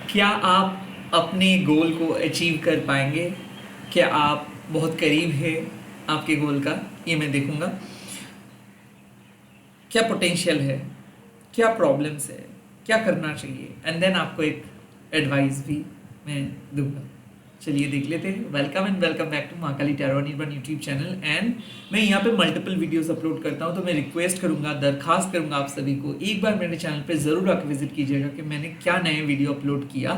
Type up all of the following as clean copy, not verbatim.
क्या आप अपने गोल को अचीव कर पाएंगे? क्या आप बहुत करीब है आपके गोल का? ये मैं देखूंगा। क्या पोटेंशियल है, क्या प्रॉब्लम्स है, क्या करना चाहिए, एंड देन आपको एक एडवाइस भी मैं दूंगा। चलिए देख लेते हैं। Welcome and welcome back to Mahakali tarot Nirvana YouTube channel. And मैं यहाँ पे मल्टीपल वीडियोस अपलोड करता हूँ, तो मैं रिक्वेस्ट करूँगा, दरखास्त करूँगा आप सभी को, एक बार मेरे चैनल पे ज़रूर आकर विजिट कीजिएगा कि मैंने क्या नए वीडियो अपलोड किया।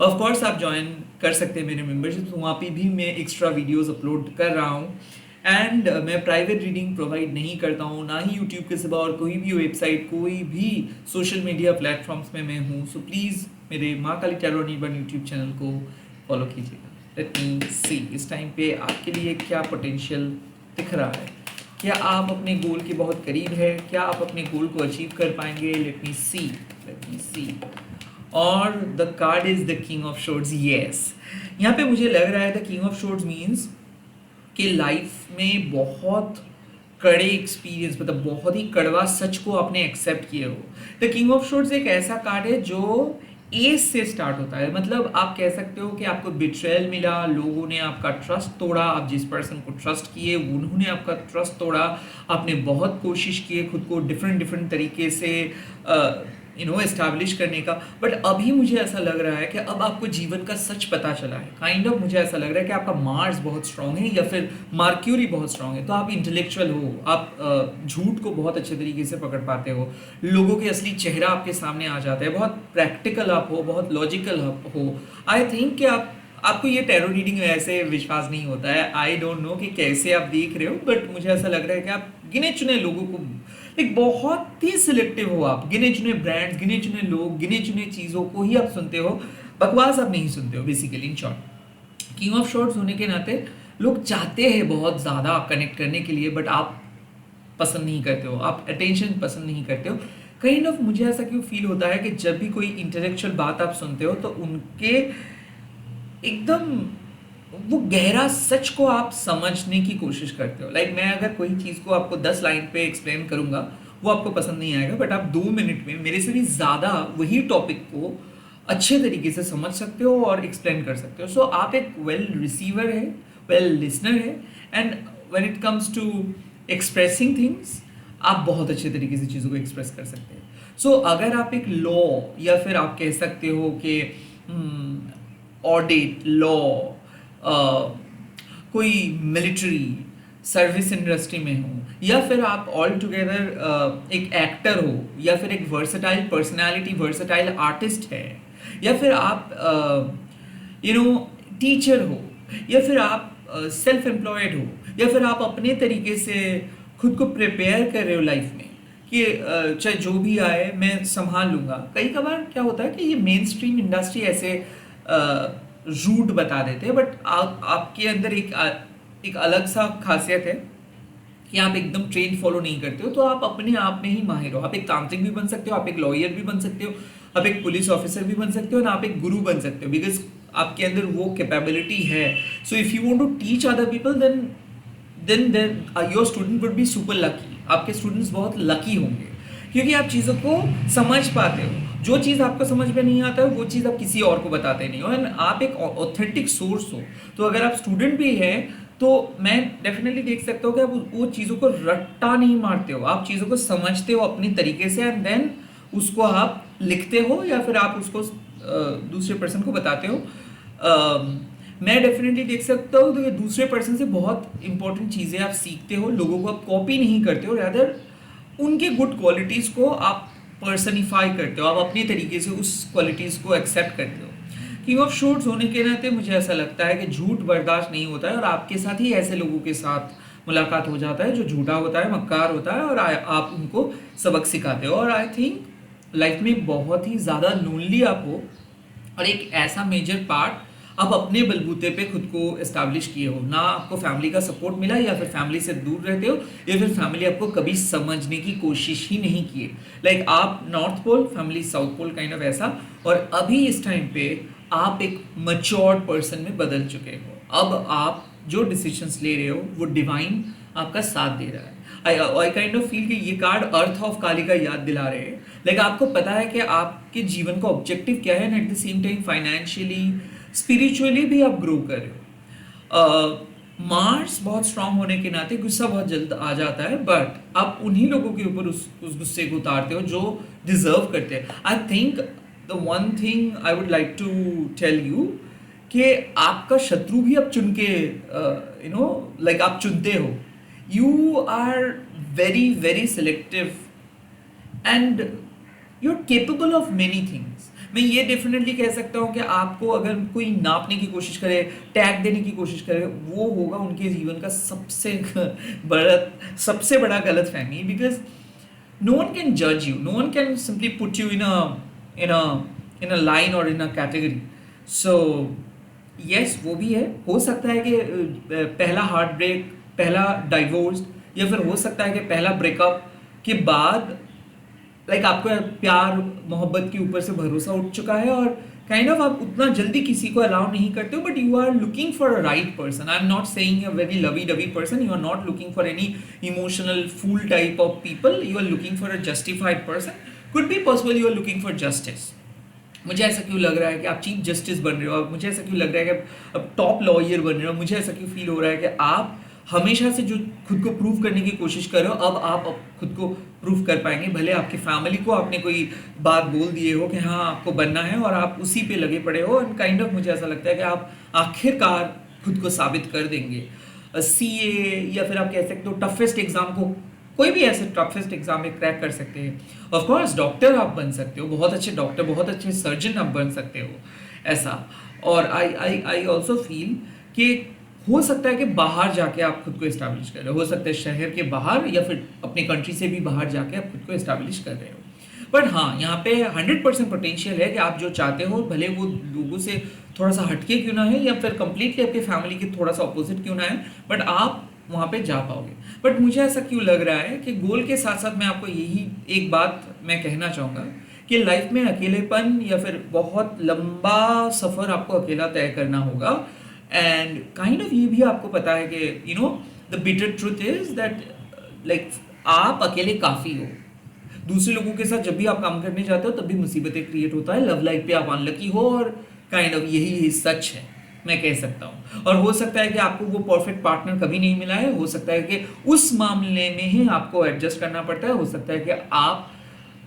ऑफ कोर्स आप ज्वाइन कर सकते हैं मेरे मेंबरशिप, तो वहाँ पे भी मैं एक्स्ट्रा वीडियोस अपलोड कर रहा हूँ। एंड मैं प्राइवेट रीडिंग प्रोवाइड नहीं करता हूँ, ना ही यूट्यूब के सिवा और कोई भी वेबसाइट, कोई भी सोशल मीडिया प्लेटफॉर्म्स में मैं हूँ। सो प्लीज़ मेरे Mahakali tarot Nirvana YouTube channel को फॉलो कीजिएगा। लेट मी सी इस टाइम पे आपके लिए क्या पोटेंशियल दिख रहा है। क्या आप अपने गोल के बहुत करीब है? क्या आप अपने गोल को अचीव कर पाएंगे? लेट मी सी, लेट मी सी। और the card is the king of shorts. Yes, यहाँ पे मुझे लग रहा है the king of swords means कि लाइफ में बहुत कड़े एक्सपीरियंस, मतलब बहुत ही कड़वा सच को आपने एक्सेप्ट किए हो। द किंग ऑफ शॉर्ट्स एक ऐसा कार्ड है जो एस से स्टार्ट होता है। मतलब आप कह सकते हो कि आपको बिट्रेयल मिला, लोगों ने आपका ट्रस्ट तोड़ा, आप जिस पर्सन को ट्रस्ट किए उन्होंने आपका ट्रस्ट तोड़ा, आपने बहुत कोशिश की खुद को डिफरेंट डिफरेंट तरीके से एस्टैब्लिश करने का। बट अभी मुझे ऐसा लग रहा है कि अब आपको जीवन का सच पता चला है। काइंड ऑफ मुझे ऐसा लग रहा है कि आपका मार्स बहुत स्ट्रांग है या फिर मार्क्यूरी बहुत स्ट्रांग है। तो आप इंटेलेक्चुअल हो, आप झूठ को बहुत अच्छे तरीके से पकड़ पाते हो, लोगों के असली चेहरा आपके सामने आ जाता है, बहुत प्रैक्टिकल आप हो, बहुत लॉजिकल हो। आई थिंक कि आपको ये टैरो रीडिंग में ऐसे विश्वास नहीं होता है। आई डोंट नो कि कैसे आप देख रहे हो, बट मुझे ऐसा लग रहा है कि आप गिने चुने लोगों को, एक बहुत ही सिलेक्टिव हो आप, गिने चुने ब्रांड्स, गिने चुने लोग, गिने चुने चीज़ों को ही आप सुनते हो, बकवास आप नहीं सुनते हो basically. In short, king of shorts होने के नाते लोग चाहते हैं बहुत ज़्यादा कनेक्ट करने के लिए, बट आप पसंद नहीं करते हो, आप अटेंशन पसंद नहीं करते हो। काइंड ऑफ मुझे ऐसा क्यों फील होता है कि जब भी कोई इंटेलेक्चुअल बात आप सुनते हो तो उनके एकदम वो गहरा सच को आप समझने की कोशिश करते हो। लाइक मैं अगर कोई चीज़ को आपको 10 लाइन पे एक्सप्लेन करूंगा, वो आपको पसंद नहीं आएगा, बट आप 2 मिनट में मेरे से भी ज़्यादा वही टॉपिक को अच्छे तरीके से समझ सकते हो और एक्सप्लेन कर सकते हो। सो आप एक वेल रिसीवर है, वेल लिसनर है, and when it comes to expressing things, आप बहुत अच्छे तरीके से चीज़ों को एक्सप्रेस कर सकते हैं। सो अगर आप एक लॉ, या फिर आप कह सकते हो कि ऑडिट लॉ, कोई मिलिट्री सर्विस इंडस्ट्री में हो, या फिर आप ऑल टुगेदर एक एक्टर हो, या फिर एक वर्सटाइल पर्सनालिटी, वर्सटाइल आर्टिस्ट है, या फिर आप टीचर हो, या फिर आप सेल्फ एम्प्लॉयड हो, या फिर आप अपने तरीके से खुद को प्रिपेयर कर रहे हो लाइफ में कि चाहे जो भी आए मैं संभाल लूँगा। कई कबार क्या होता है कि ये मेन स्ट्रीम इंडस्ट्री ऐसे रूट बता देते हैं, बट आपके अंदर एक अलग सा खासियत है कि आप एकदम ट्रेन फॉलो नहीं करते हो, तो आप अपने आप में ही माहिर हो। आप एक तांत्रिक भी बन सकते हो, आप एक लॉयर भी बन सकते हो, आप एक पुलिस ऑफिसर भी बन सकते हो, ना आप एक गुरु बन सकते हो, बिकॉज आपके अंदर वो कैपेबिलिटी है। So if you want to teach other people, then your student would be super lucky. आपके स्टूडेंट्स बहुत लकी होंगे क्योंकि आप चीज़ों को समझ पाते हो। जो चीज़ आपको समझ में नहीं आता है वो चीज़ आप किसी और को बताते नहीं हो, एंड आप एक ऑथेंटिक सोर्स हो। तो अगर आप स्टूडेंट भी हैं तो मैं डेफिनेटली देख सकता हूँ कि आप वो चीज़ों को रट्टा नहीं मारते हो, आप चीज़ों को समझते हो अपनी तरीके से, एंड देन उसको आप लिखते हो या फिर आप उसको दूसरे पर्सन को बताते हो। मैं डेफिनेटली देख सकता हूँ तो ये दूसरे पर्सन से बहुत इंपॉर्टेंट चीज़ें आप सीखते हो। लोगों को आप कॉपी नहीं करते हो, रादर उनके गुड क्वालिटीज़ को आप पर्सनिफाई करते हो, आप अपने तरीके से उस क्वालिटीज़ को एक्सेप्ट करते हो। किंग ऑफ शॉर्ट्स होने के नाते मुझे ऐसा लगता है कि झूठ बर्दाश्त नहीं होता है, और आपके साथ ही ऐसे लोगों के साथ मुलाकात हो जाता है जो झूठा होता है, मक्कार होता है, और आप उनको सबक सिखाते हो। और आई थिंक लाइफ में बहुत ही ज़्यादा लोनली आप हो, और एक ऐसा मेजर पार्ट आप अपने बलबूते पे खुद को एस्टैब्लिश किए हो। ना आपको फैमिली का सपोर्ट मिला, या फिर फैमिली से दूर रहते हो, या फिर फैमिली आपको कभी समझने की कोशिश ही नहीं की। लाइक आप north pole, family south pole, kind of ऐसा। और अभी इस टाइम पे आप एक मच्योर्ड पर्सन में बदल चुके हो। अब आप जो डिसीजंस ले रहे हो वो डिवाइन आपका साथ दे रहा है। आई काइंड ऑफ फील कि ये कार्ड अर्थ ऑफ काली का याद दिला रहे हैं। लाइक आपको पता है कि आप आपके जीवन का ऑब्जेक्टिव क्या है, and at the same time financially spiritually भी आप ग्रो कर रहे हो। मार्स बहुत स्ट्रांग होने के नाते गुस्सा बहुत जल्द आ जाता है, बट आप उन्हीं लोगों के ऊपर उस गुस्से को उतारते हो जो डिजर्व करते हैं। I think the one thing I would like to tell you कि आपका शत्रु भी आप चुन के लाइक आप चुनते हो। You are very very selective and you are capable of many things. मैं ये डेफिनेटली कह सकता हूँ कि आपको अगर कोई नापने की कोशिश करे, टैग देने की कोशिश करे, वो होगा उनके जीवन का सबसे बड़ा गलत फहमी, बिकॉज नो वन कैन जज you, no one can simply put you in a line or in a category. So yes, वो भी है। हो सकता है कि पहला हार्ट ब्रेक, पहला डाइवोर्स, या फिर हो सकता है कि पहला ब्रेकअप के बाद लाइक आपको प्यार मोहब्बत के ऊपर से भरोसा उठ चुका है और काइंड ऑफ आप उतना जल्दी किसी को अलाउ नहीं करते हो, but you are looking for a right person. I am not saying a very lovey dovey person, you are not looking for any emotional fool type of people, you are looking for a justified person. Could be possible you are looking for justice. मुझे ऐसा क्यों लग रहा है कि आप chief justice बन रहे हो, मुझे ऐसा क्यों लग रहा है कि अब टॉप लॉयर बन रहे हो, मुझे ऐसा क्यों फील हो रहा है कि आप हमेशा से जो खुद को प्रूव करने की कोशिश कर रहे हो, अब आप खुद को प्रूव कर पाएंगे। भले आपकी फैमिली को आपने कोई बात बोल दिए हो कि हाँ आपको बनना है और आप उसी पे लगे पड़े हो, एंड काइंड ऑफ मुझे ऐसा लगता है कि आप आखिरकार खुद को साबित कर देंगे। सीए या फिर आप कह सकते हो टफेस्ट एग्जाम को, कोई भी ऐसे टफेस्ट एग्जाम में क्रैक कर सकते हैं। ऑफ कोर्स डॉक्टर आप बन सकते हो, बहुत अच्छे डॉक्टर, बहुत अच्छे सर्जन आप बन सकते हो ऐसा। और आई ऑल्सो फील कि हो सकता है कि बाहर जाके आप खुद को इस्टेब्लिश कर रहे हो सकता है शहर के बाहर या फिर अपने कंट्री से भी बाहर जाके आप खुद को इस्टेब्लिश कर रहे हो। बट हाँ, यहाँ पे 100% पोटेंशियल है कि आप जो चाहते हो, भले वो लोगों से थोड़ा सा हटके क्यों ना है या फिर कंप्लीटली आपके फैमिली के थोड़ा सा अपोजिट क्यों ना है, बट आप वहाँ पे जा पाओगे। बट मुझे ऐसा क्यों लग रहा है कि गोल के साथ साथ मैं आपको यही एक बात मैं कहना चाहूँगा कि लाइफ में अकेलेपन या फिर बहुत लंबा सफ़र आपको अकेला तय करना होगा। एंड काइंड ऑफ ये भी आपको पता है कि the bitter truth is that like आप अकेले काफ़ी हो। दूसरे लोगों के साथ जब भी आप काम करने जाते हो तब भी मुसीबतें क्रिएट होता है, लव लाइफ पे आप अनलकी हो, और काइंड ऑफ यही सच है मैं कह सकता हूँ। और हो सकता है कि आपको वो परफेक्ट पार्टनर कभी नहीं मिला है, हो सकता है कि उस मामले में ही आपको एडजस्ट करना पड़ता है, हो सकता है कि आप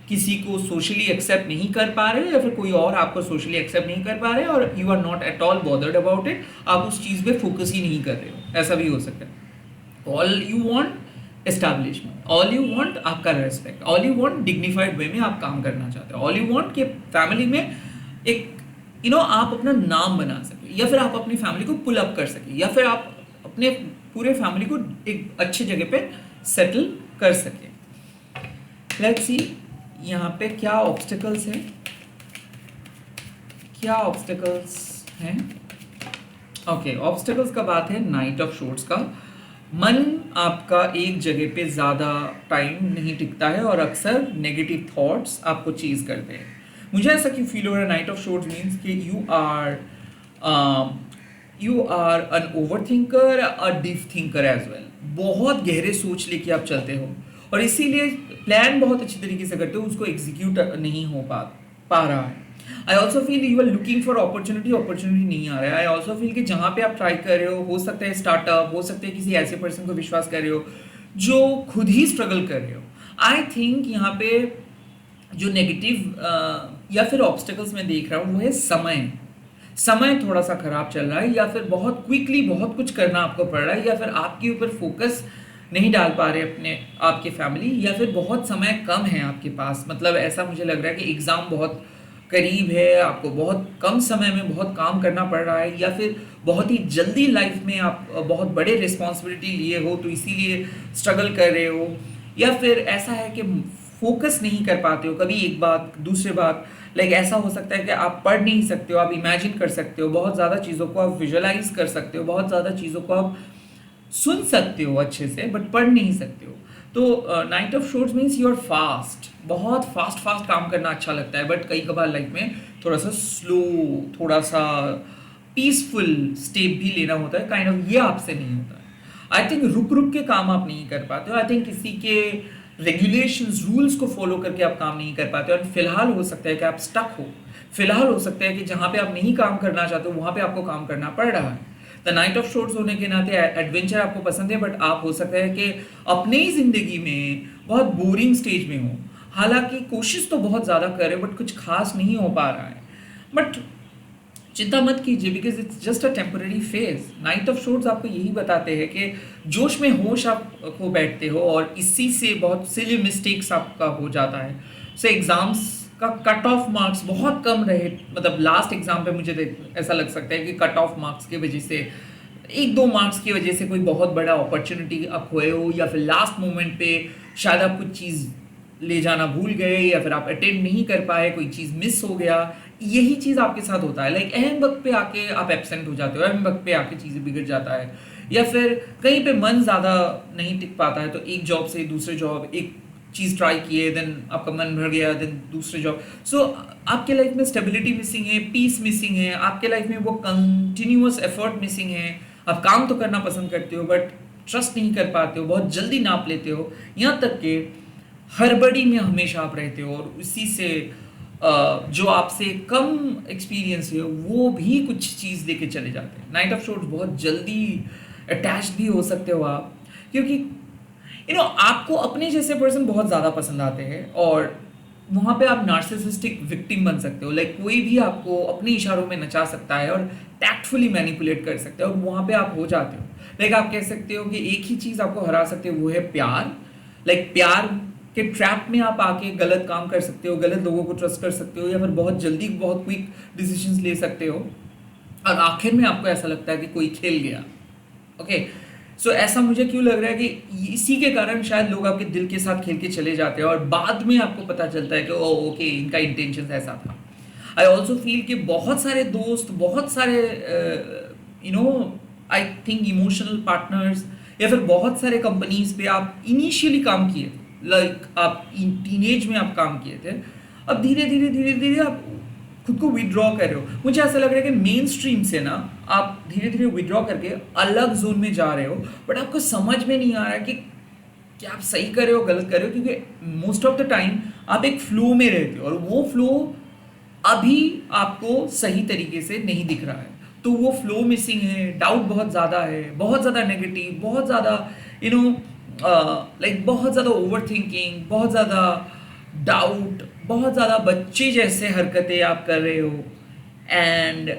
किसी को सोशली एक्सेप्ट नहीं कर पा रहे या फिर कोई और आपको सोशली एक्सेप्ट नहीं कर पा रहे और you are not at all bothered about it, आप उस चीज़ पे फोकस ही नहीं कर रहे हो, ऐसा भी हो सकता है। All you want establishment, all you want आपका respect, all you want dignified way में आप काम करना चाहते हो, ऑल यू वांट कि फैमिली में एक आप अपना नाम बना सके, या फिर आप अपनी फैमिली को पुल अप कर सके, या फिर आप अपने पूरे फैमिली को एक अच्छे जगह पे सेटल कर सके। लेट्स सी यहाँ पे क्या ऑब्स्टिकल्स हैं, क्या ऑब्स्टिकल्स हैं। ओके, ऑब्स्टिकल्स का बात है नाइट ऑफ शॉर्ट्स का। मन आपका एक जगह पे ज़्यादा टाइम नहीं टिकता है और अक्सर नेगेटिव थॉट्स आपको चीज़ करते हैं। मुझे ऐसा क्यों फील हो रहा है, नाइट ऑफ शॉर्ट्स मीन्स कि you are an over thinker, a deep thinker as well. बहुत गहरे सोच लेके आप चलते हो और इसीलिए प्लान बहुत अच्छी तरीके से करते हो, उसको एग्जीक्यूट नहीं हो पा रहा है। I also feel you are looking for opportunity नहीं आ रहा है। आई ऑल्सो फील कि जहाँ पे आप ट्राई कर रहे हो सकता है स्टार्टअप, हो सकता है किसी ऐसे पर्सन को विश्वास कर रहे हो जो खुद ही स्ट्रगल कर रहे हो। आई थिंक यहाँ पे जो नेगेटिव या फिर ऑब्स्टिकल्स मैं देख रहा हूँ वो है समय थोड़ा सा खराब चल रहा है, या फिर बहुत क्विकली बहुत कुछ करना आपको पड़ रहा है, या फिर आपके ऊपर फोकस नहीं डाल पा रहे अपने आपके फैमिली, या फिर बहुत समय कम है आपके पास। मतलब ऐसा मुझे लग रहा है कि एग्ज़ाम बहुत करीब है, आपको बहुत कम समय में बहुत काम करना पड़ रहा है, या फिर बहुत ही जल्दी लाइफ में आप बहुत बड़े रिस्पॉन्सिबिलिटी लिए हो तो इसीलिए स्ट्रगल कर रहे हो, या फिर ऐसा है कि फोकस नहीं कर पाते हो कभी एक बात दूसरे बात। लाइक ऐसा हो सकता है कि आप पढ़ नहीं सकते हो, आप इमेजिन कर सकते हो, बहुत ज़्यादा चीज़ों को आप विजुअलाइज कर सकते हो, बहुत ज़्यादा चीज़ों को आप सुन सकते हो अच्छे से, बट पढ़ नहीं सकते हो। तो knight of swords means you are fast, बहुत फास्ट काम करना अच्छा लगता है, बट कई कभार लाइफ में थोड़ा सा स्लो, थोड़ा सा पीसफुल स्टेप भी लेना होता है, काइंड ऑफ ये आपसे नहीं होता है। आई थिंक रुक के काम आप नहीं कर पाते हो। आई थिंक किसी के रेगुलेशंस रूल्स को फॉलो करके आप काम नहीं कर पाते, और फिलहाल हो सकता है कि आप स्टक हो, फिलहाल हो सकता है कि जहाँ पे आप नहीं काम करना चाहते हो वहाँ पे आपको काम करना पड़ रहा है। द नाइट ऑफ शोर्ट्स होने के नाते एडवेंचर आपको पसंद है, बट आप हो सकता है कि अपनी ही ज़िंदगी में बहुत बोरिंग स्टेज में हो, हालांकि कोशिश तो बहुत ज़्यादा कर रहे हो बट कुछ खास नहीं हो पा रहा है। बट चिंता मत कीजिए, because it's just a temporary phase. Night of shorts आपको यही बताते हैं कि जोश में होश आप खो बैठते हो और इसी से बहुत सिली मिस्टेक्स आपका हो जाता है। सो एग्जाम्स का कट ऑफ मार्क्स बहुत कम रहे, मतलब लास्ट एग्जाम पे मुझे ऐसा लग सकता है कि कट ऑफ मार्क्स की वजह से, एक दो मार्क्स की वजह से कोई बहुत बड़ा अपॉर्चुनिटी आप खोए हो, या फिर लास्ट मोमेंट पे शायद आप कुछ चीज़ ले जाना भूल गए, या फिर आप अटेंड नहीं कर पाए, कोई चीज़ मिस हो गया। यही चीज़ आपके साथ होता है, लाइक अहम वक्त पे आके आप एब्सेंट हो जाते हो, अहम वक्त पे आके चीज़ें बिगड़ जाता है, या फिर कहीं पे मन ज़्यादा नहीं टिक पाता है, तो एक जॉब से दूसरे जॉब, एक चीज़ ट्राई किए, देन आपका मन भर गया, देन दूसरे जॉब। सो आपके लाइफ में स्टेबिलिटी मिसिंग है, पीस मिसिंग है, आपके लाइफ में वो कंटिन्यूअस एफर्ट मिसिंग है। आप काम तो करना पसंद करते हो बट ट्रस्ट नहीं कर पाते हो, बहुत जल्दी नाप लेते हो, यहाँ तक कि हड़बड़ी में हमेशा आप रहते हो, और उसी से जो आपसे कम एक्सपीरियंस है वो भी कुछ चीज़ लेके चले जाते हैं। नाइट ऑफ शोर्ट्स बहुत जल्दी अटैच भी हो सकते हो आप, क्योंकि आपको अपने जैसे पर्सन बहुत ज़्यादा पसंद आते हैं, और वहाँ पे आप नार्सिसिस्टिक विक्टिम बन सकते हो। लाइक कोई भी आपको अपने इशारों में नचा सकता है और टैक्टफुली मैनिपुलेट कर सकते हो, और वहाँ पे आप हो जाते हो। लाइक आप कह सकते हो कि एक ही चीज़ आपको हरा सकते हो, वो है प्यार। लाइक प्यार के ट्रैप में आप आके गलत काम कर सकते हो, गलत लोगों को ट्रस्ट कर सकते हो, या फिर बहुत जल्दी बहुत क्विक डिसीजंस ले सकते हो, और आखिर में आपको ऐसा लगता है कि कोई खेल गया। ओके, सो ऐसा मुझे क्यों लग रहा है कि इसी के कारण शायद लोग आपके दिल के साथ खेल के चले जाते हैं, और बाद में आपको पता चलता है कि ओ ओके, इनका इंटेंशन ऐसा था। आई ऑल्सो फील कि बहुत सारे दोस्त, बहुत सारे आई थिंक इमोशनल पार्टनर्स, या फिर बहुत सारे कंपनीज पे आप इनिशियली काम किए, लाइक आप टीनेज में आप काम किए थे, अब धीरे धीरे धीरे धीरे आप खुद को विड्रॉ कर रहे हो। मुझे ऐसा लग रहा है कि मेन स्ट्रीम से ना आप धीरे धीरे विड्रॉ करके अलग जोन में जा रहे हो, बट आपको समझ में नहीं आ रहा है कि क्या आप सही कर रहे हो गलत कर रहे हो, क्योंकि मोस्ट ऑफ द टाइम आप एक फ्लो में रहते हो, और वो फ्लो अभी आपको सही तरीके से नहीं दिख रहा है, तो वो फ्लो मिसिंग है, डाउट बहुत ज़्यादा है, बहुत ज़्यादा नेगेटिव, बहुत ज़्यादा लाइक बहुत ज़्यादा ओवर थिंकिंग, बहुत ज़्यादा डाउट, बहुत ज़्यादा बच्चे जैसे हरकतें आप कर रहे हो, and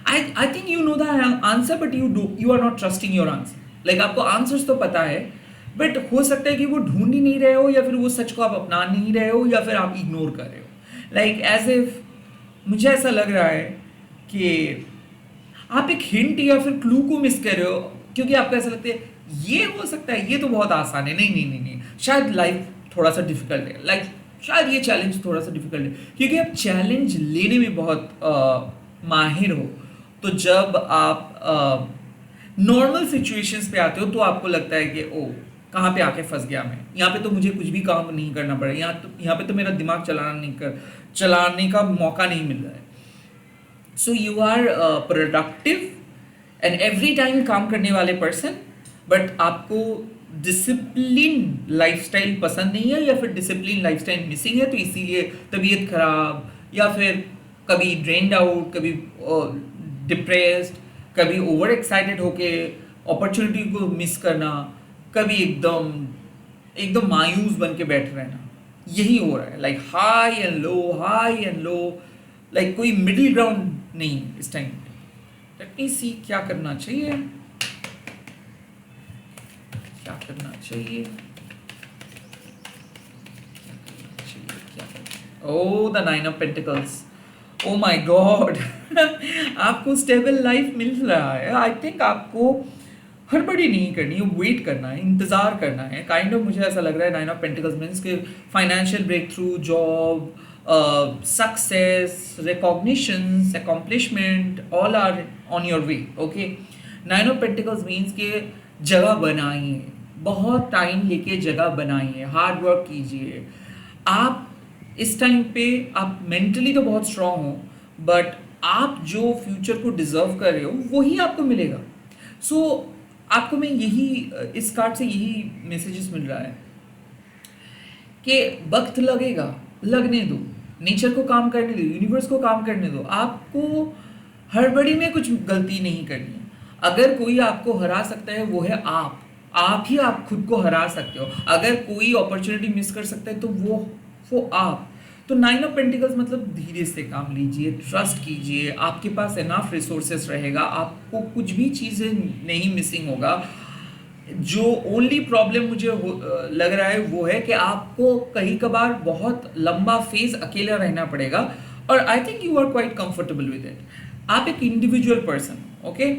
I think you know the answer but you are not trusting your answer. Like आपको आंसर्स तो पता है, बट हो सकता है कि वो ढूंढ ही नहीं रहे हो, या फिर वो सच को आप अपना नहीं रहे हो, या फिर आप इग्नोर कर रहे हो। लाइक एज इफ मुझे ऐसा लग रहा है कि आप एक हिंट या फिर क्लू को मिस कर रहे हो, क्योंकि आपको ऐसा लगता है ये हो सकता है, ये तो बहुत आसान है, नहीं नहीं नहीं नहीं, शायद लाइफ थोड़ा सा डिफिकल्ट है, लाइक शायद ये चैलेंज थोड़ा सा डिफिकल्ट है, क्योंकि आप चैलेंज लेने में बहुत माहिर हो। तो जब आप नॉर्मल सिचुएशंस पे आते हो तो आपको लगता है कि ओ कहाँ पे आके फंस गया मैं, यहाँ पे तो मुझे कुछ भी काम नहीं करना पड़ा, यहाँ पे तो मेरा दिमाग चलाने का मौका नहीं मिल रहा है। So you are productive and every time काम करने वाले पर्सन, बट आपको डिसिप्लिन लाइफस्टाइल पसंद नहीं है, या फिर डिसिप्लिन लाइफस्टाइल मिसिंग है, तो इसीलिए तबीयत खराब, या फिर कभी ड्रेन्ड आउट, कभी डिप्रेस्ड, कभी ओवर एक्साइटेड होके अपॉर्चुनिटी को मिस करना, कभी एकदम एकदम मायूस बन के बैठ रहना, यही हो रहा है। Like high and low, high and low, like कोई मिडिल ग्राउंड नहीं इस टाइम पे। लेट मी सी क्या करना चाहिए, क्या करना चाहिए, ओह the 9 of pentacles, oh my God. आपको स्टेबल लाइफ मिल रहा है। आई थिंक आपको हड़बड़ी नहीं करनी है, वेट करना है, इंतज़ार करना है, काइंड ऑफ मुझे ऐसा लग रहा है 9 ऑफ पेंटिकल्स मीन्स कि financial breakthrough, job, success, recognitions, accomplishment, all are on your way. Okay, 9 of pentacles means कि जगह बनाइए, बहुत टाइम लेके जगह बनाइए, हार्ड वर्क कीजिए। आप इस टाइम पे आप मेंटली तो बहुत स्ट्रांग हो, बट आप जो फ्यूचर को डिजर्व कर रहे हो वही आपको मिलेगा। सो आपको मैं यही इस कार्ड से यही मैसेजेस मिल रहा है कि वक्त लगेगा, लगने दो, नेचर को काम करने दो, यूनिवर्स को काम करने दो, आपको हड़बड़ी में कुछ गलती नहीं करनी है। अगर कोई आपको हरा सकता है वो है आप ही आप खुद को हरा सकते हो। अगर कोई अपॉर्चुनिटी मिस कर सकता है तो वो आप। तो 9 ऑफ पेंटिकल्स मतलब धीरे से काम लीजिए, ट्रस्ट कीजिए, आपके पास एनफ रिसोर्सेस रहेगा, आपको कुछ भी चीज़ें नहीं मिसिंग होगा। जो ओनली प्रॉब्लम मुझे लग रहा है वो है कि आपको कहीं कभार बहुत लंबा फेज अकेला रहना पड़ेगा, और I think you are quite comfortable with it. आप एक इंडिविजुअल पर्सन, ओके,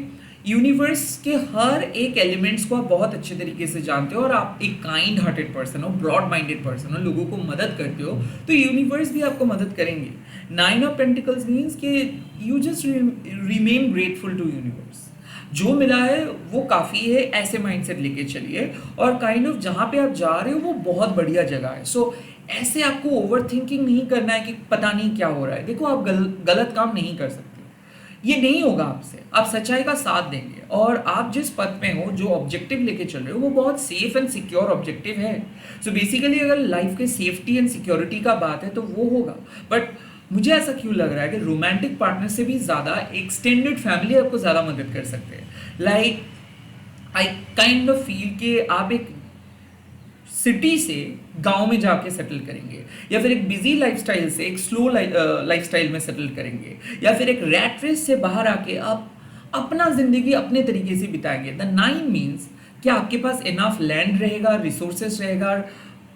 यूनिवर्स के हर एक एलिमेंट्स को आप बहुत अच्छे तरीके से जानते हो, और आप एक काइंड हार्टेड पर्सन हो, ब्रॉड माइंडेड पर्सन हो, लोगों को मदद करते हो, तो यूनिवर्स भी आपको मदद करेंगे। 9 ऑफ पेंटिकल्स मीन्स कि you just remain grateful to universe. जो मिला है वो काफ़ी है, ऐसे माइंडसेट लेके चलिए, और काइंड ऑफ जहाँ पे आप जा रहे हो वो बहुत बढ़िया जगह है। सो ऐसे आपको ओवर थिंकिंग नहीं करना है कि पता नहीं क्या हो रहा है। देखो, आप गलत काम नहीं कर सकते, ये नहीं होगा आपसे, आप सच्चाई का साथ देंगे, और आप जिस पथ में हो, जो ऑब्जेक्टिव लेके चल रहे हो, वो बहुत सेफ एंड सिक्योर ऑब्जेक्टिव है। सो बेसिकली अगर लाइफ के सेफ्टी एंड सिक्योरिटी का बात है तो वो होगा। बट मुझे ऐसा क्यों लग रहा है कि रोमांटिक पार्टनर से भी ज़्यादा एक्सटेंडेड फैमिली आपको ज़्यादा मदद कर सकते हैं। Like I kind of feel कि आप एक सिटी से गांव में जाके सेटल करेंगे, या फिर एक बिजी लाइफस्टाइल से एक स्लो लाइफस्टाइल में सेटल करेंगे, या फिर एक रैट रेस से बाहर आके आप अपना जिंदगी अपने तरीके से बिताएंगे। द 9 मीन्स कि आपके पास इनफ लैंड रहेगा, रिसोर्सेस रहेगा,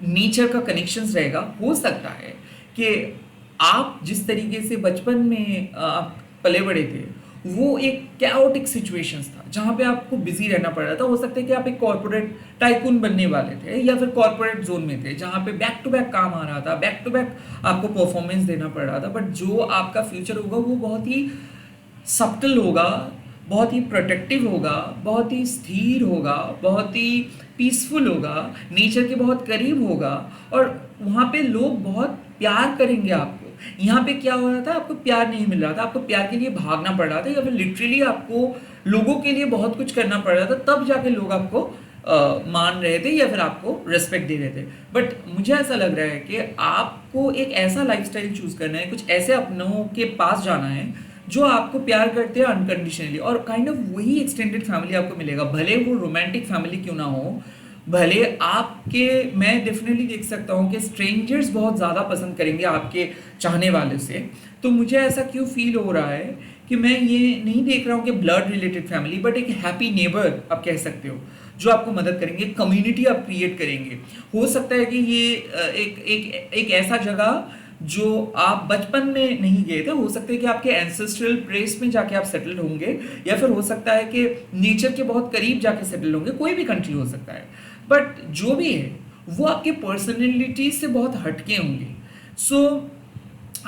नेचर का कनेक्शंस रहेगा। हो सकता है कि आप जिस तरीके से बचपन में आप पले बड़े थे, वो एक कैओटिक सिचुएशंस था जहाँ पे आपको बिजी रहना पड़ रहा था। हो सकता है कि आप एक कॉर्पोरेट टाइकून बनने वाले थे, या फिर कॉर्पोरेट जोन में थे जहाँ पे बैक टू बैक काम आ रहा था, बैक टू बैक आपको परफॉर्मेंस देना पड़ रहा था। बट जो आपका फ्यूचर होगा वो बहुत ही सब्टल होगा, बहुत ही प्रोटेक्टिव होगा, बहुत ही स्थिर होगा, बहुत ही पीसफुल होगा, नेचर के बहुत करीब होगा, और वहाँ पे लोग बहुत प्यार करेंगे आपको। यहाँ पे क्या हो रहा था, आपको प्यार नहीं मिल रहा था, आपको प्यार के लिए भागना पड़ रहा था, या फिर लिटरली आपको लोगों के लिए बहुत कुछ करना पड़ रहा था, तब जाके लोग आपको मान रहे थे या फिर आपको रिस्पेक्ट दे रहे थे। बट मुझे ऐसा लग रहा है कि आपको एक ऐसा लाइफस्टाइल चूज करना है, कुछ ऐसे अपनों के पास जाना है जो आपको प्यार करते हैं अनकंडीशनली, और काइंड ऑफ वही एक्सटेंडेड फैमिली आपको मिलेगा। भले वो रोमांटिक फैमिली क्यों ना हो, भले आपके, मैं डेफिनेटली देख सकता हूँ कि स्ट्रेंजर्स बहुत ज़्यादा पसंद करेंगे आपके चाहने वाले से। तो मुझे ऐसा क्यों फील हो रहा है कि मैं ये नहीं देख रहा हूँ कि ब्लड रिलेटेड फैमिली, बट एक हैप्पी नेबर आप कह सकते हो, जो आपको मदद करेंगे, कम्युनिटी आप क्रिएट करेंगे। हो सकता है कि ये एक ऐसा जगह जो आप बचपन में नहीं गए थे, हो सकता है कि आपके एंसेस्ट्रल प्लेस में जाके आप सेटल्ड होंगे, या फिर हो सकता है कि नेचर के बहुत करीब जाके सेटल होंगे, कोई भी कंट्री हो सकता है। बट जो भी है वो आपके पर्सनैलिटी से बहुत हटके होंगे। सो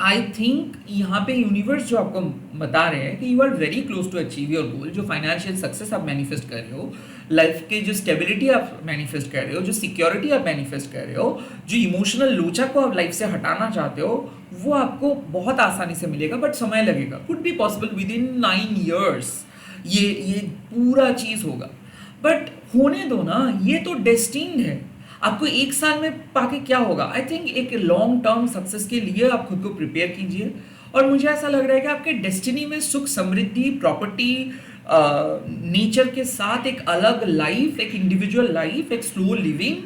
आई थिंक यहाँ पे यूनिवर्स जो आपको बता रहे हैं कि you are very close to achieve your goal. जो फाइनेंशियल सक्सेस आप मैनिफेस्ट कर रहे हो, लाइफ के जो स्टेबिलिटी आप मैनिफेस्ट कर रहे हो, जो सिक्योरिटी आप मैनिफेस्ट कर रहे हो, जो इमोशनल लोचा को आप लाइफ से हटाना चाहते हो, वो आपको बहुत आसानी से मिलेगा, बट समय लगेगा। Could be possible with in 9 years ये पूरा चीज़ होगा, बट होने दो ना, ये तो डेस्टिन्ड है। आपको 1 साल में पाके क्या होगा? आई थिंक एक लॉन्ग टर्म सक्सेस के लिए आप खुद को प्रिपेयर कीजिए, और मुझे ऐसा लग रहा है कि आपके डेस्टिनी में सुख, समृद्धि, प्रॉपर्टी, नेचर के साथ एक अलग लाइफ, एक इंडिविजुअल लाइफ, एक स्लो लिविंग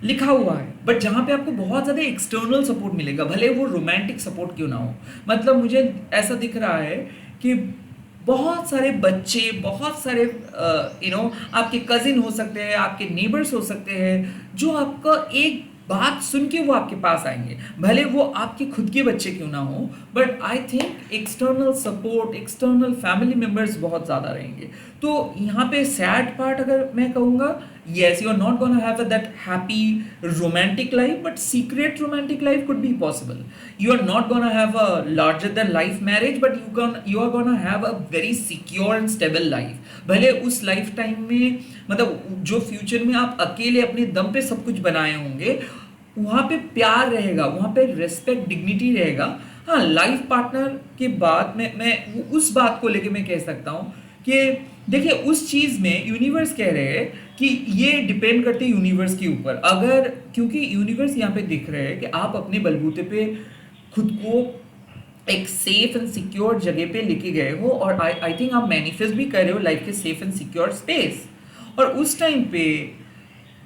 लिखा हुआ है। बट जहाँ पे आपको बहुत ज़्यादा एक्सटर्नल सपोर्ट मिलेगा, भले वो रोमांटिक सपोर्ट क्यों ना हो। मतलब मुझे ऐसा दिख रहा है कि बहुत सारे बच्चे, बहुत सारे आपके कजिन हो सकते हैं, आपके नेबर्स हो सकते हैं, जो आपका एक बात सुन के वो आपके पास आएंगे, भले वो आपके खुद के बच्चे क्यों ना हो। But I think external support, external family members बहुत ज़्यादा रहेंगे। तो यहाँ पे सैड पार्ट अगर मैं कहूँगा, yes, you are not going to have that happy romantic life, but secret romantic life could be possible. You are not going to have a larger than life marriage, but you are going to have a very secure and stable life. भले उस life time में, मतलब जो future में आप अकेले अपने दम पे सब कुछ बनाए होंगे, वहाँ पे प्यार रहेगा, वहाँ पे रेस्पेक्ट, डिग्निटी रहेगा। हाँ, लाइफ पार्टनर के बाद मैं उस बात को लेके मैं कह सकता हूँ कि देखिए उस चीज़ में यूनिवर्स कह रहे हैं कि ये डिपेंड करते हैं यूनिवर्स के ऊपर, अगर क्योंकि यूनिवर्स यहाँ पे दिख रहे हैं कि आप अपने बलबूते पे खुद को एक सेफ एंड सिक्योर जगह पे लेके गए हो, और आई थिंक आप मैनिफेस्ट भी कर रहे हो लाइफ के सेफ एंड सिक्योर स्पेस। और उस टाइम पे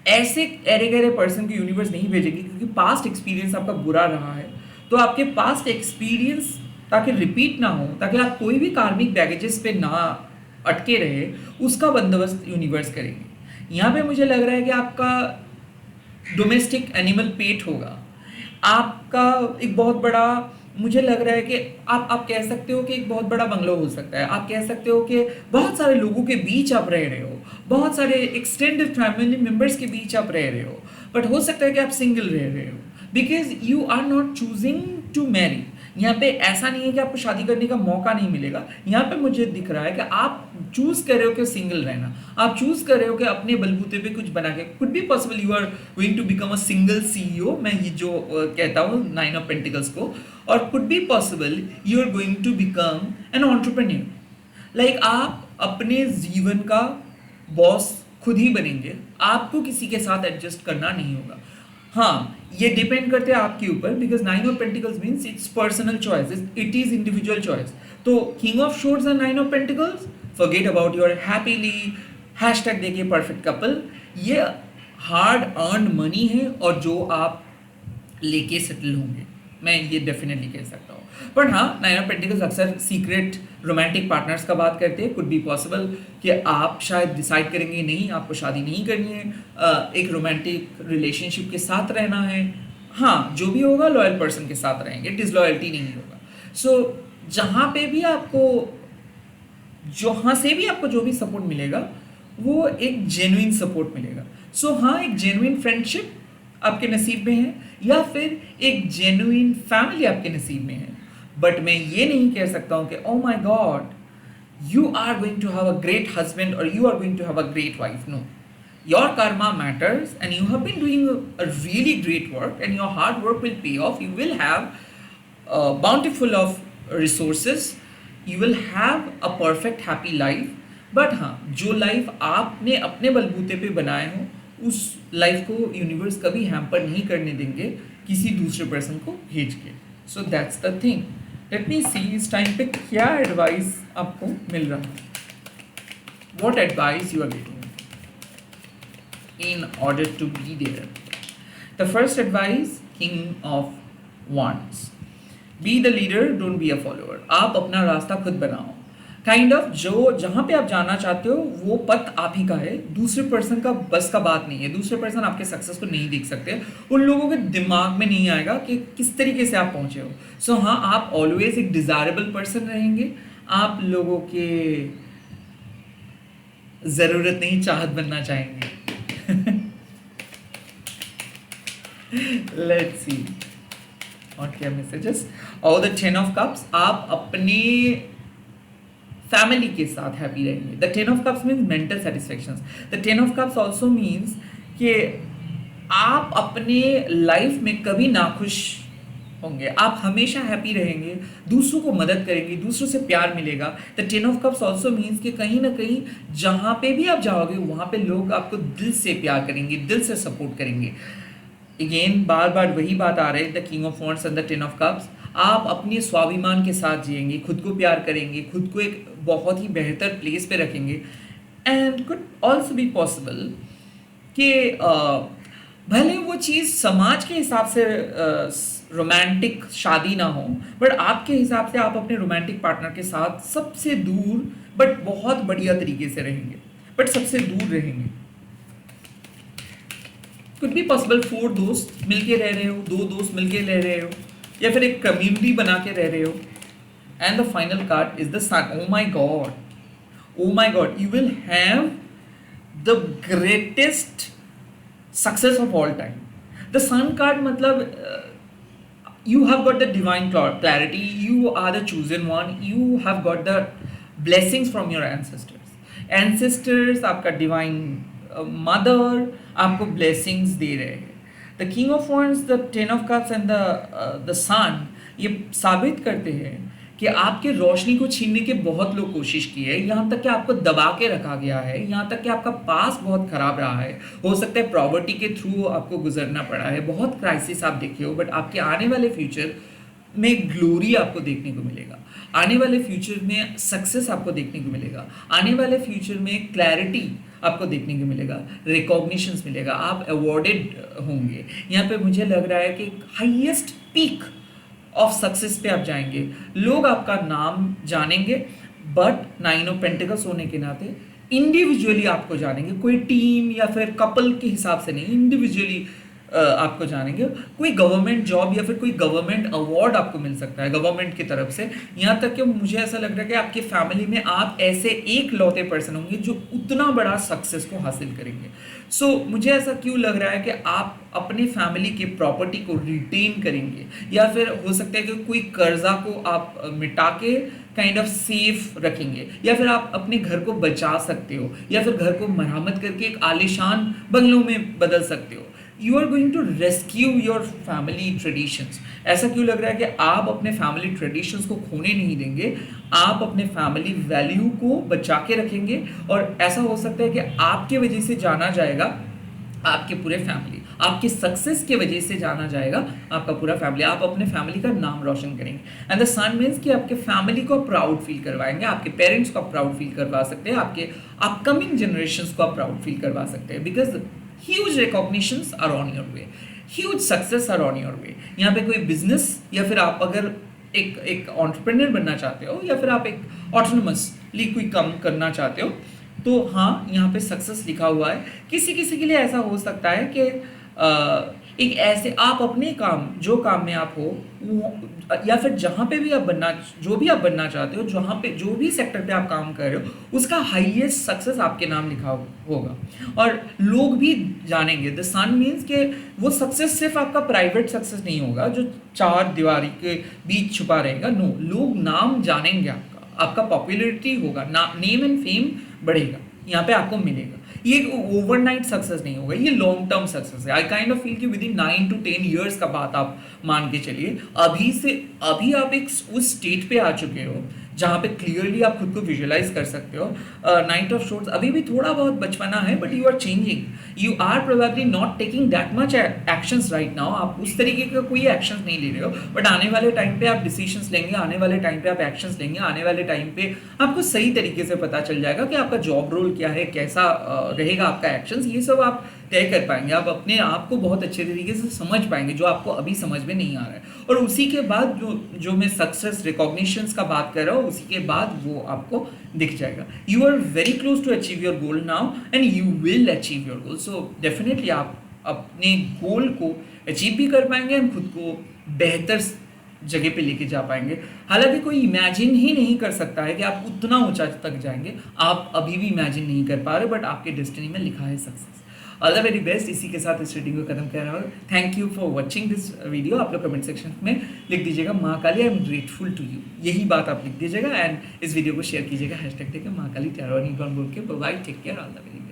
ऐसे अरे गहरे पर्सन की यूनिवर्स नहीं भेजेगी, क्योंकि पास्ट एक्सपीरियंस आपका बुरा रहा है। तो आपके पास्ट एक्सपीरियंस ताकि रिपीट ना हो, ताकि आप कोई भी कार्मिक बैगेजेस पे ना अटके रहे, उसका बंदोबस्त यूनिवर्स करेंगे। यहाँ पे मुझे लग रहा है कि आपका डोमेस्टिक एनिमल पेट होगा, आपका एक बहुत बड़ा, मुझे लग रहा है कि आप कह सकते हो कि एक बहुत बड़ा बंगलो हो सकता है, आप कह सकते हो कि बहुत सारे लोगों के बीच आप रह रहे हो, बहुत सारे एक्सटेंडेड फैमिली मेंबर्स के बीच आप रह रहे हो, बट हो सकता है कि आप सिंगल रह रहे हो because you are not choosing to marry. यहाँ पे ऐसा नहीं है कि आपको शादी करने का मौका नहीं मिलेगा, यहाँ पे मुझे दिख रहा है कि आप चूज कर रहे हो कि सिंगल रहना, आप चूज कर रहे हो कि अपने बलबूते पे कुछ बना के, could be possible you are going to become a single CEO, मैं ये जो कहता हूँ 9 ऑफ पेंटिकल्स को, और could be possible you are going to become an entrepreneur, like आप अपने जीवन का बॉस खुद ही बनेंगे, आपको किसी के साथ एडजस्ट करना नहीं होगा। हाँ, ये डिपेंड करते हैं आपके ऊपर, because 9 of pentacles means it's personal choice, it is individual choice. तो king of swords and 9 of pentacles, forget about your happily hashtag देखिए परफेक्ट कपल, ये हार्ड अर्न मनी है और जो आप लेके सेटल होंगे, मैं ये डेफिनेटली कह सकता हूँ। बट हाँ, 9 ऑफ पेंटिकल्स अक्सर सीक्रेट रोमांटिक पार्टनर्स का बात करते हैं, कुड बी पॉसिबल कि आप शायद डिसाइड करेंगे नहीं, आपको शादी नहीं करनी है, एक रोमांटिक रिलेशनशिप के साथ रहना है। हाँ, जो भी होगा लॉयल पर्सन के साथ रहेंगे, डिसलॉयल्टी नहीं होगा। सो जहाँ पे भी आपको, जहाँ से भी आपको जो भी सपोर्ट मिलेगा वो एक जेन्युइन सपोर्ट मिलेगा। सो हाँ, एक जेन्युइन फ्रेंडशिप आपके नसीब में है, या फिर एक जेन्युइन फैमिली आपके नसीब में है। बट मैं ये नहीं कह सकता हूँ कि oh my God you are going to have a great husband और you are going to have a great wife. No, your karma matters and you have been doing a really great work and your hard work will pay off. You will have bountiful of resources, you will have a perfect happy life. But हाँ, जो life आपने अपने बलबूते पे बनाए हो उस life को यूनिवर्स कभी हैम्पर नहीं करने देंगे किसी दूसरे पर्सन को भेज के। So that's the thing. Let me see इस टाइम पे क्या एडवाइस आपको मिल रहा है, what advice you are getting in order to be there. The first advice, King of Wands. Be the leader, don't be a follower. आप अपना रास्ता खुद बनाओ। काइंड ऑफ जो जहाँ पे आप जाना चाहते हो वो पथ आप ही का है, दूसरे पर्सन का बस का बात नहीं है। दूसरे पर्सन आपके सक्सेस को नहीं देख सकते, उन लोगों के दिमाग में नहीं आएगा कि किस तरीके से आप पहुँचे हो। सो हाँ, आप ऑलवेज एक डिज़ायरेबल पर्सन रहेंगे, आप लोगों के ज़रूरत नहीं चाहत बनना चाहेंगे। Let's see और क्या मैसेजेस। और द 10 ऑफ कप्स, आप अपने फैमिली के साथ हैप्पी रहेंगे। The 10 of cups means mental satisfaction. The 10 of cups also means कि आप अपने लाइफ में कभी नाखुश होंगे, आप हमेशा हैप्पी रहेंगे, दूसरों को मदद करेंगे, दूसरों से प्यार मिलेगा। The 10 of cups also means कि कहीं ना कहीं जहाँ पे भी आप जाओगे वहाँ पे लोग आपको दिल से प्यार करेंगे, दिल से सपोर्ट करेंगे। अगेन बार बार वही बात आ रही है, the king of wands and the 10 of cups. आप अपने स्वाभिमान के साथ जिएंगे, खुद को प्यार करेंगे, खुद को एक बहुत ही बेहतर प्लेस पे रखेंगे। And could also be possible कि भले वो चीज़ समाज के हिसाब से रोमांटिक शादी ना हो, बट आपके हिसाब से आप अपने रोमांटिक पार्टनर के साथ सबसे दूर बट बहुत बढ़िया तरीके से रहेंगे, बट सबसे दूर रहेंगे। कुड बी पॉसिबल 4 दोस्त मिलके रह रहे हो, 2 दोस्त मिलके रह रहे हो, या फिर एक कम्युनिटी बना के रह रहे हो। And the final card is the sun. Oh my God, oh my God, you will have the greatest success of all time. The sun card मतलब you have got the divine clarity, you are the chosen one, you have got the blessings from your ancestors आपका divine mother आपको blessings दे रहे हैं। The king of wands, the 10 of cups and the sun ये साबित करते हैं कि आपके रोशनी को छीनने की बहुत लोग कोशिश की है, यहाँ तक कि आपको दबा के रखा गया है, यहाँ तक कि आपका पास बहुत खराब रहा है, हो सकता है प्रॉपर्टी के थ्रू आपको गुजरना पड़ा है, बहुत क्राइसिस आप देखे हो, बट आपके आने वाले फ्यूचर में ग्लोरी आपको देखने को मिलेगा, आने वाले फ्यूचर में सक्सेस आपको देखने को मिलेगा, आने वाले फ्यूचर में क्लैरिटी आपको देखने को मिलेगा, रिकॉग्निशंस मिलेगा, आप अवॉर्डेड होंगे। यहाँ पे मुझे लग रहा है कि हाईएस्ट पीक ऑफ सक्सेस पे आप जाएंगे, लोग आपका नाम जानेंगे, बट 9 ऑफ पेंटिकल्स होने के नाते इंडिविजुअली आपको जानेंगे, कोई टीम या फिर कपल के हिसाब से नहीं, इंडिविजुअली आपको जानेंगे। कोई गवर्नमेंट जॉब या फिर कोई गवर्नमेंट अवार्ड आपको मिल सकता है गवर्नमेंट की तरफ से। यहाँ तक कि मुझे ऐसा लग रहा है कि आपकी फैमिली में आप ऐसे एक लौते पर्सन होंगे जो उतना बड़ा सक्सेस को हासिल करेंगे। सो मुझे ऐसा क्यों लग रहा है कि आप अपने फैमिली के प्रॉपर्टी को रिटेन करेंगे, या फिर हो सकता है कि कोई कर्जा को आप मिटा के काइंड ऑफ सेफ रखेंगे, या फिर आप अपने घर को बचा सकते हो, या फिर घर को मरम्मत करके एक आलीशान बंगलों में बदल सकते हो। You are going to rescue your family traditions. ऐसा क्यों लग रहा है कि आप अपने फैमिली ट्रेडिशंस को खोने नहीं देंगे, आप अपने फैमिली वैल्यू को बचा के रखेंगे, और ऐसा हो सकता है कि आपके वजह से जाना जाएगा आपके पूरे फैमिली, आपकी सक्सेस की वजह से जाना जाएगा आपका पूरा फैमिली, आप अपने फैमिली का नाम रोशन करेंगे। एंड द सन मीन्स कि आपके फैमिली को प्राउड फील करवाएंगे, आपके पेरेंट्स को प्राउड फील करवा सकते हैं, आपके अपकमिंग जनरेशंस को प्राउड फील करवा सकते हैं, because huge recognitions are on your way, huge success are on your way। यहाँ पे कोई बिजनेस, या फिर आप अगर एक एंटरप्रेन्योर बनना चाहते हो, या फिर आप एक ऑटोनोमसली कोई काम करना चाहते हो, तो हाँ यहाँ पे सक्सेस लिखा हुआ है। किसी किसी के लिए ऐसा हो सकता है कि एक ऐसे आप अपने काम, जो काम में आप हो या फिर जहाँ पे भी आप बनना, जो भी आप बनना चाहते हो, जहाँ पे जो भी सेक्टर पे आप काम कर रहे हो, उसका हाईएस्ट सक्सेस आपके नाम लिखा होगा, और लोग भी जानेंगे। द सन मीन्स के वो सक्सेस सिर्फ आपका प्राइवेट सक्सेस नहीं होगा जो चार दीवारी के बीच छुपा रहेगा। नो, लोग नाम जानेंगे आपका पॉपुलैरिटी होगा, नेम एंड फेम बढ़ेगा, यहाँ पे आपको मिलेगा। ये ओवरनाइट सक्सेस नहीं होगा, ये लॉन्ग टर्म सक्सेस है। आई काइंड ऑफ फील कि विद इन 9 to 10 ईयर्स का बात आप मान के चलिए। अभी आप एक उस स्टेट पे आ चुके हो जहाँ पे क्लियरली आप खुद को विजुअलाइज कर सकते हो। नाइट ऑफ शोर्ट्स अभी भी थोड़ा बहुत बचपना है, but you are changing, you are probably not taking that much actions right now. आप उस तरीके का कोई एक्शंस नहीं ले रहे हो, बट आने वाले टाइम पे आप डिसीजंस लेंगे, आने वाले टाइम पे आप एक्शंस लेंगे, आने वाले टाइम पे आपको सही तरीके से पता चल जाएगा कि आपका जॉब रोल क्या है, कैसा रहेगा आपका एक्शंस, ये सब आप तय कर पाएंगे। आप अपने आप को बहुत अच्छे तरीके से समझ पाएंगे जो आपको अभी समझ में नहीं आ रहा है, और उसी के बाद जो मैं सक्सेस रिकॉग्निशंस का बात कर रहा हूँ, उसी के बाद वो आपको दिख जाएगा। You are very close to achieve your goal now and you will achieve your goal. So definitely आप अपने गोल को अचीव भी कर पाएंगे एंड खुद को बेहतर जगह पे लेके जा पाएंगे। हालांकि कोई इमेजिन ही नहीं कर सकता है कि आप उतना ऊंचा तक जाएंगे, आप अभी भी इमेजिन नहीं कर पा रहे, बट आपके डेस्टिनी में लिखा है success. All the very best. इसी के साथ इस रीडिंग को खत्म कर रहा हूँ। Thank you for watching this video. आप लोग कमेंट सेक्शन में लिख दीजिएगा Mahakali I am grateful to you, यही बात आप लिख दीजिएगा, एंड इस वीडियो को शेयर कीजिएगा हैशटैग महाकाली टैरो बोल के। Bye, take care, all the very